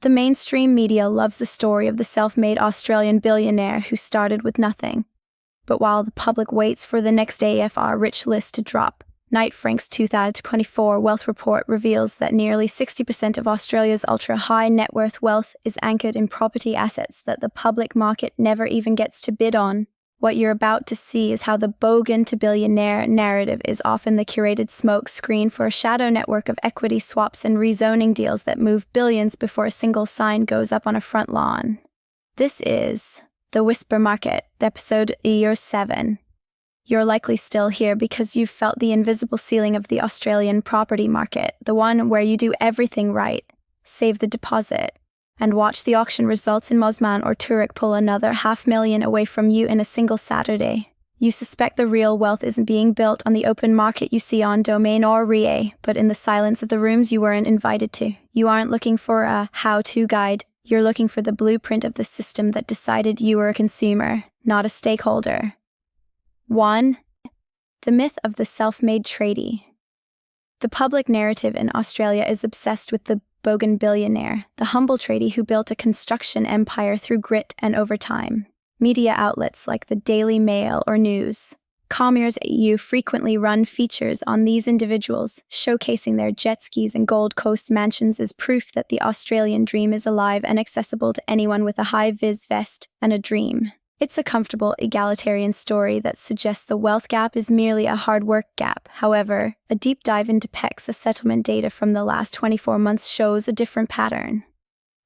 The mainstream media loves the story of the self-made Australian billionaire who started with nothing. But while the public waits for the next AFR rich list to drop, Knight Frank's 2024 wealth report reveals that nearly 60% of Australia's ultra-high net worth wealth is anchored in property assets that the public market never even gets to bid on. What you're about to see is how the Bogan to Billionaire narrative is often the curated smoke screen for a shadow network of equity swaps and rezoning deals that move billions before a single sign goes up on a front lawn. This is The Whisper Market, episode year 7. You're likely still here because you've felt the invisible ceiling of the Australian property market, the one where you do everything right, save the deposit, and watch the auction results in Mosman or Turek pull another $500,000 away from you in a single Saturday. You suspect the real wealth isn't being built on the open market you see on Domain or REA, but in the silence of the rooms you weren't invited to. You aren't looking for a how-to guide, you're looking for the blueprint of the system that decided you were a consumer, not a stakeholder. 1. The myth of the self-made tradie. The public narrative in Australia is obsessed with the Bogan Billionaire, the humble tradie who built a construction empire through grit and overtime. Media outlets like the Daily Mail or News, Commerce EU frequently run features on these individuals, showcasing their jet skis and Gold Coast mansions as proof that the Australian dream is alive and accessible to anyone with a high-vis vest and a dream. It's a comfortable, egalitarian story that suggests the wealth gap is merely a hard work gap. However, a deep dive into PEXA settlement data from the last 24 months shows a different pattern.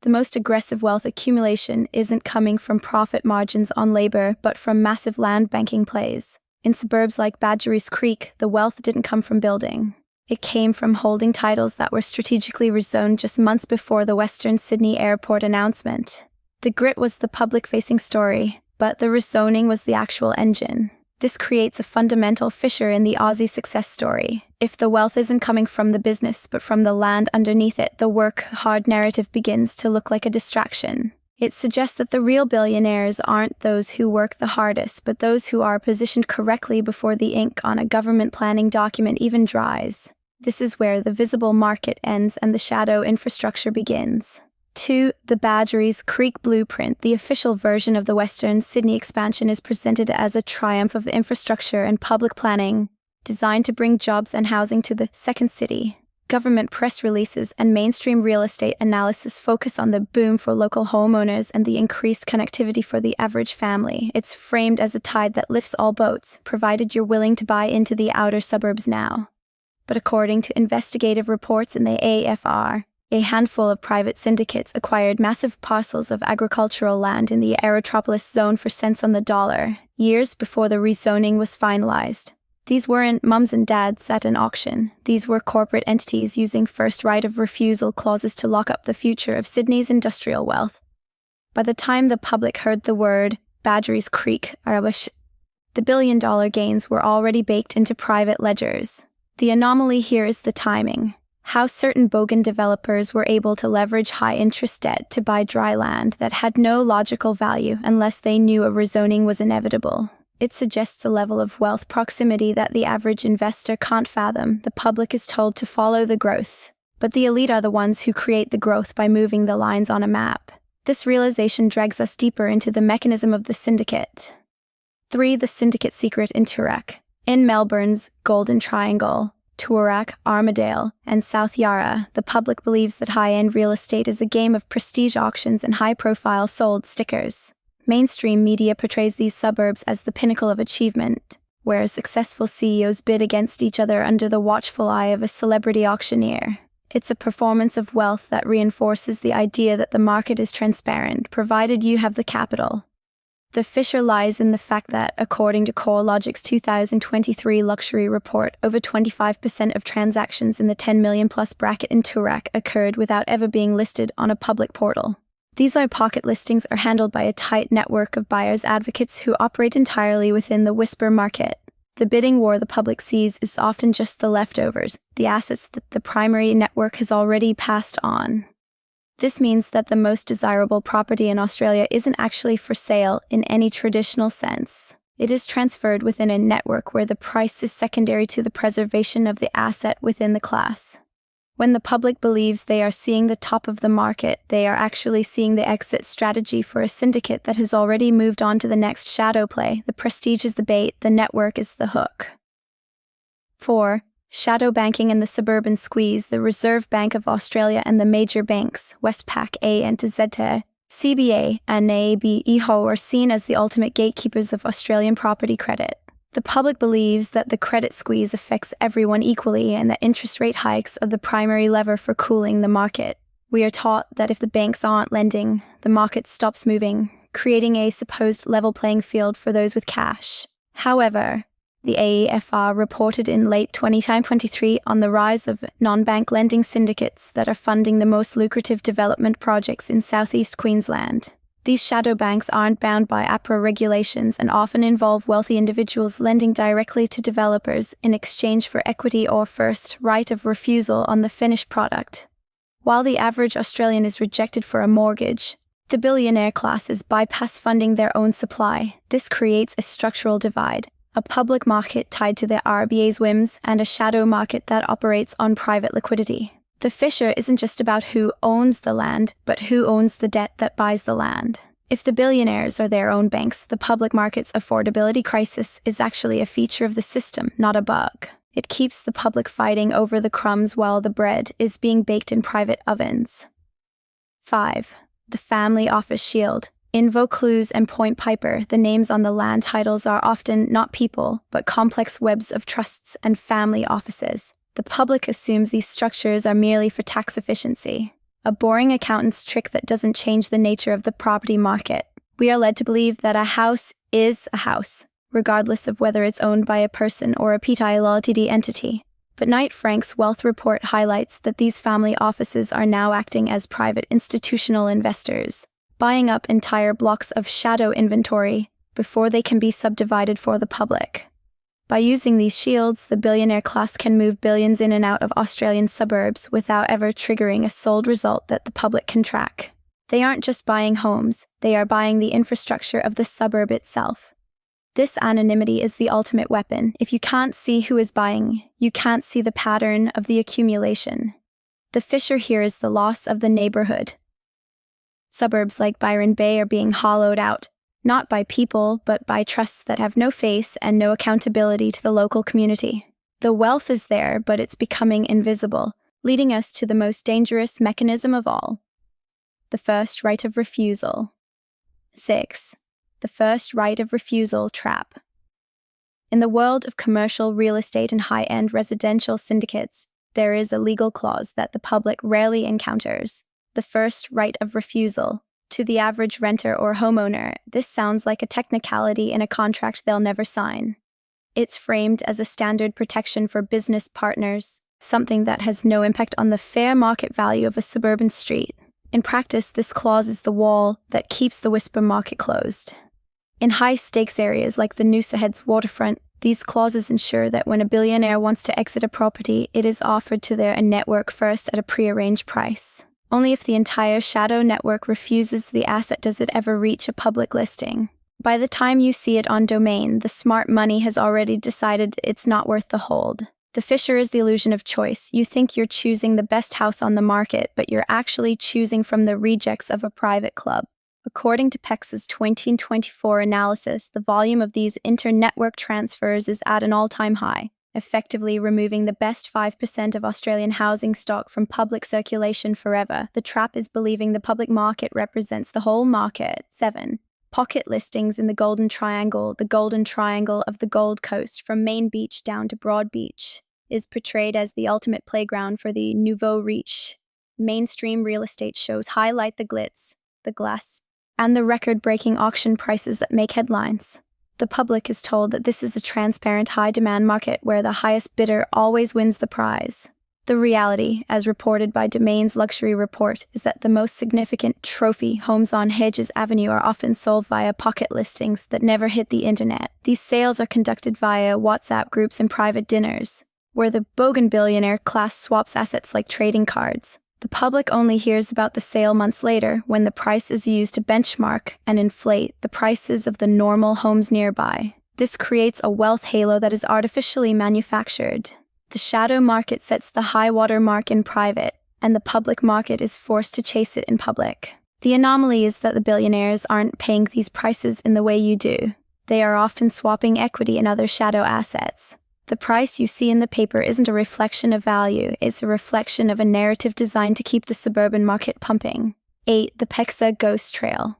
The most aggressive wealth accumulation isn't coming from profit margins on labor, but from massive land banking plays. In suburbs like Badgerys Creek, the wealth didn't come from building. It came from holding titles that were strategically rezoned just months before the Western Sydney airport announcement. The grit was the public-facing story, but the rezoning was the actual engine. This creates a fundamental fissure in the Aussie success story. If the wealth isn't coming from the business but from the land underneath it, the work-hard narrative begins to look like a distraction. It suggests that the real billionaires aren't those who work the hardest, but those who are positioned correctly before the ink on a government planning document even dries. This is where the visible market ends and the shadow infrastructure begins. 2. The Badgerys Creek Blueprint, the official version of the Western Sydney expansion, is presented as a triumph of infrastructure and public planning, designed to bring jobs and housing to the second city. Government press releases and mainstream real estate analysis focus on the boom for local homeowners and the increased connectivity for the average family. It's framed as a tide that lifts all boats, provided you're willing to buy into the outer suburbs now. But according to investigative reports in the AFR, a handful of private syndicates acquired massive parcels of agricultural land in the aerotropolis zone for cents on the dollar, years before the rezoning was finalized. These weren't mums and dads at an auction. These were corporate entities using first right of refusal clauses to lock up the future of Sydney's industrial wealth. By the time the public heard the word Badgerys Creek, the billion-dollar gains were already baked into private ledgers. The anomaly here is the timing. How certain Bogan developers were able to leverage high-interest debt to buy dry land that had no logical value unless they knew a rezoning was inevitable. It suggests a level of wealth proximity that the average investor can't fathom. The public is told to follow the growth, but the elite are the ones who create the growth by moving the lines on a map. This realization drags us deeper into the mechanism of the syndicate. 3. The syndicate secret in Turek. In Melbourne's Golden Triangle, Toorak, Armadale, and South Yarra, the public believes that high-end real estate is a game of prestige auctions and high-profile sold stickers. Mainstream media portrays these suburbs as the pinnacle of achievement, where successful CEOs bid against each other under the watchful eye of a celebrity auctioneer. It's a performance of wealth that reinforces the idea that the market is transparent, provided you have the capital. The fissure lies in the fact that, according to CoreLogic's 2023 luxury report, over 25% of transactions in the 10 million plus bracket in Toorak occurred without ever being listed on a public portal. These out-of-pocket listings are handled by a tight network of buyers advocates who operate entirely within the whisper market. The bidding war the public sees is often just the leftovers, the assets that the primary network has already passed on. This means that the most desirable property in Australia isn't actually for sale in any traditional sense. It is transferred within a network where the price is secondary to the preservation of the asset within the class. When the public believes they are seeing the top of the market, they are actually seeing the exit strategy for a syndicate that has already moved on to the next shadow play. The prestige is the bait, the network is the hook. 4. Shadow banking and the suburban squeeze. The Reserve Bank of Australia and the major banks, Westpac, ANZ, CBA, and NAB are seen as the ultimate gatekeepers of Australian property credit. The public believes that the credit squeeze affects everyone equally and that interest rate hikes are the primary lever for cooling the market. We are taught that if the banks aren't lending, the market stops moving, creating a supposed level playing field for those with cash. However, the AEFR reported in late 2023 on the rise of non-bank lending syndicates that are funding the most lucrative development projects in southeast Queensland. These shadow banks aren't bound by APRA regulations and often involve wealthy individuals lending directly to developers in exchange for equity or first right of refusal on the finished product. While the average Australian is rejected for a mortgage, the billionaire class is bypass funding their own supply. This creates a structural divide, a public market tied to the RBA's whims and a shadow market that operates on private liquidity. The fissure isn't just about who owns the land, but who owns the debt that buys the land. If the billionaires are their own banks, the public market's affordability crisis is actually a feature of the system, not a bug. It keeps the public fighting over the crumbs while the bread is being baked in private ovens. 5. The family office shield. In Vaucluse and Point Piper, the names on the land titles are often not people, but complex webs of trusts and family offices. The public assumes these structures are merely for tax efficiency, a boring accountant's trick that doesn't change the nature of the property market. We are led to believe that a house is a house, regardless of whether it's owned by a person or a Pti Ltd entity. But Knight Frank's wealth report highlights that these family offices are now acting as private institutional investors, buying up entire blocks of shadow inventory before they can be subdivided for the public. By using these shields, the billionaire class can move billions in and out of Australian suburbs without ever triggering a sold result that the public can track. They aren't just buying homes, they are buying the infrastructure of the suburb itself. This anonymity is the ultimate weapon. If you can't see who is buying, you can't see the pattern of the accumulation. The fissure here is the loss of the neighborhood. Suburbs like Byron Bay are being hollowed out, not by people, but by trusts that have no face and no accountability to the local community. The wealth is there, but it's becoming invisible, leading us to the most dangerous mechanism of all: the first right of refusal. 6. The first right of refusal trap. In the world of commercial real estate and high-end residential syndicates, there is a legal clause that the public rarely encounters: the first right of refusal. To the average renter or homeowner, this sounds like a technicality in a contract they'll never sign. It's framed as a standard protection for business partners, something that has no impact on the fair market value of a suburban street. In practice, this clause is the wall that keeps the whisper market closed. In high-stakes areas like the Noosa Heads waterfront, these clauses ensure that when a billionaire wants to exit a property, it is offered to their network first at a pre-arranged price. Only if the entire shadow network refuses the asset does it ever reach a public listing. By the time you see it on Domain, the smart money has already decided it's not worth the hold. The fissure is the illusion of choice. You think you're choosing the best house on the market, but you're actually choosing from the rejects of a private club. According to PEXA's 2024 analysis, the volume of these inter-network transfers is at an all-time high, effectively removing the best 5% of Australian housing stock from public circulation forever. The trap is believing the public market represents the whole market. 7. Pocket listings in the Golden Triangle. The Golden Triangle of the Gold Coast, from Main Beach down to Broad Beach, is portrayed as the ultimate playground for the nouveau riche. Mainstream real estate shows highlight the glitz, the glass, and the record-breaking auction prices that make headlines. The public is told that this is a transparent high-demand market where the highest bidder always wins the prize. The reality, as reported by Domain's luxury report, is that the most significant trophy homes on Hedges Avenue are often sold via pocket listings that never hit the internet. These sales are conducted via WhatsApp groups and private dinners, where the Bogan Billionaire class swaps assets like trading cards. The public only hears about the sale months later, when the price is used to benchmark and inflate the prices of the normal homes nearby. This creates a wealth halo that is artificially manufactured. The shadow market sets the high water mark in private, and the public market is forced to chase it in public. The anomaly is that the billionaires aren't paying these prices in the way you do. They are often swapping equity and other shadow assets. The price you see in the paper isn't a reflection of value, it's a reflection of a narrative designed to keep the suburban market pumping. 8. The PEXA Ghost Trail.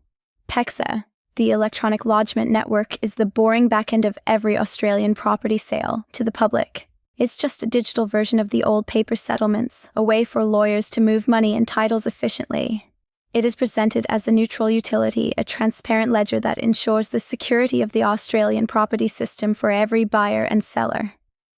PEXA, the electronic lodgement network, is the boring backend of every Australian property sale to the public. It's just a digital version of the old paper settlements, a way for lawyers to move money and titles efficiently. It is presented as a neutral utility, a transparent ledger that ensures the security of the Australian property system for every buyer and seller.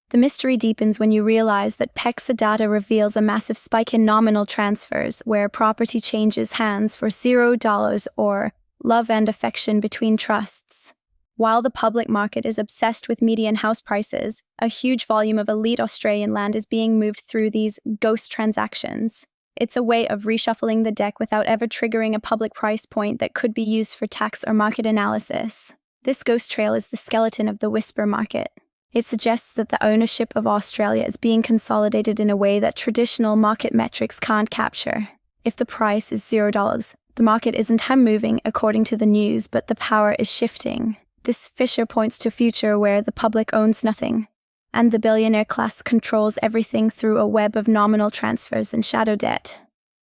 The mystery deepens when you realize that PEXA data reveals a massive spike in nominal transfers, where property changes hands for $0 or love and affection between trusts. While the public market is obsessed with median house prices, a huge volume of elite Australian land is being moved through these ghost transactions. It's a way of reshuffling the deck without ever triggering a public price point that could be used for tax or market analysis. This ghost trail is the skeleton of the whisper market. It suggests that the ownership of Australia is being consolidated in a way that traditional market metrics can't capture. If the price is $0, the market isn't moving according to the news, but the power is shifting. This fissure points to a future where the public owns nothing, and the billionaire class controls everything through a web of nominal transfers and shadow debt.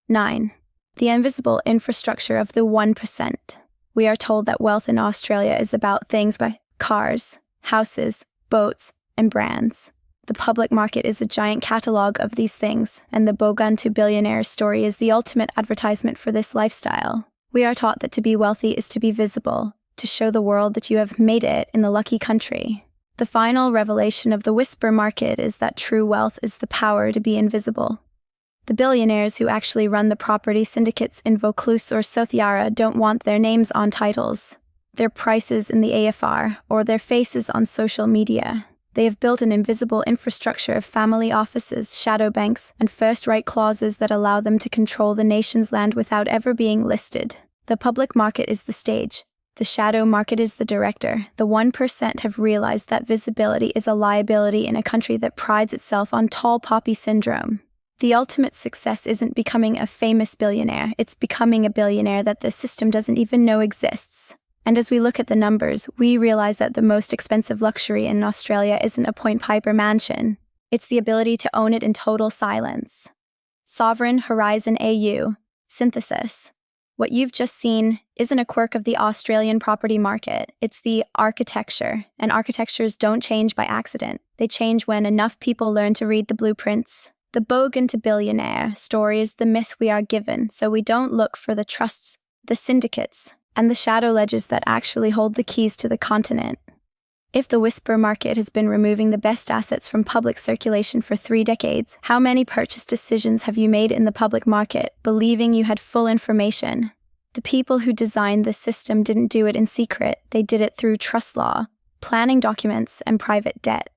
9. The invisible infrastructure of the 1%. We are told that wealth in Australia is about things like cars, houses, boats, and brands. The public market is a giant catalogue of these things, and the Bogan Billionaire story is the ultimate advertisement for this lifestyle. We are taught that to be wealthy is to be visible, to show the world that you have made it in the lucky country. The final revelation of the whisper market is that true wealth is the power to be invisible. The billionaires who actually run the property syndicates in Vaucluse or South Yarra don't want their names on titles, their prices in the AFR, or their faces on social media. They have built an invisible infrastructure of family offices, shadow banks, and first-right clauses that allow them to control the nation's land without ever being listed. The public market is the stage. The shadow market is the director. The 1% have realized that visibility is a liability in a country that prides itself on tall poppy syndrome. The ultimate success isn't becoming a famous billionaire, it's becoming a billionaire that the system doesn't even know exists. And as we look at the numbers, we realize that the most expensive luxury in Australia isn't a Point Piper mansion. It's the ability to own it in total silence. Sovereign Horizon AU. Synthesis. What you've just seen isn't a quirk of the Australian property market, it's the architecture. And architectures don't change by accident. They change when enough people learn to read the blueprints. The Bogan Billionaire story is the myth we are given, so we don't look for the trusts, the syndicates, and the shadow ledgers that actually hold the keys to the continent. If the whisper market has been removing the best assets from public circulation for 3 decades, how many purchase decisions have you made in the public market, believing you had full information? The people who designed this system didn't do it in secret, they did it through trust law, planning documents, and private debt.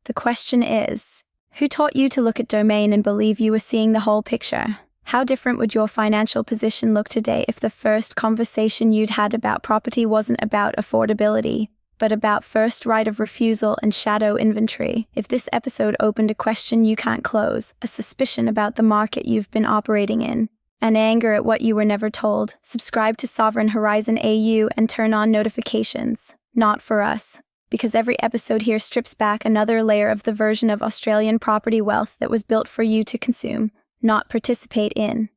The question is, who taught you to look at domain and believe you were seeing the whole picture? How different would your financial position look today if the first conversation you'd had about property wasn't about affordability, but about first right of refusal and shadow inventory? If this episode opened a question you can't close, a suspicion about the market you've been operating in, and anger at what you were never told, subscribe to Sovereign Horizon AU and turn on notifications. Not for us, because every episode here strips back another layer of the version of Australian property wealth that was built for you to consume, not participate in.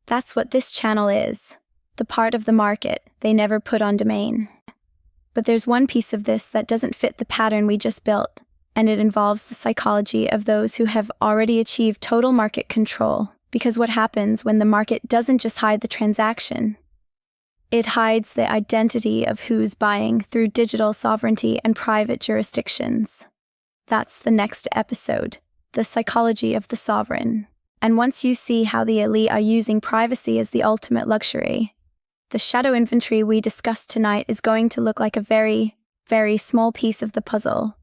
That's what this channel is. The part of the market they never put on domain. But there's one piece of this that doesn't fit the pattern we just built, and it involves the psychology of those who have already achieved total market control. Because what happens when the market doesn't just hide the transaction? It hides the identity of who's buying through digital sovereignty and private jurisdictions. That's the next episode, the psychology of the sovereign. And once you see how the elite are using privacy as the ultimate luxury, the shadow inventory we discussed tonight is going to look like a very, very small piece of the puzzle.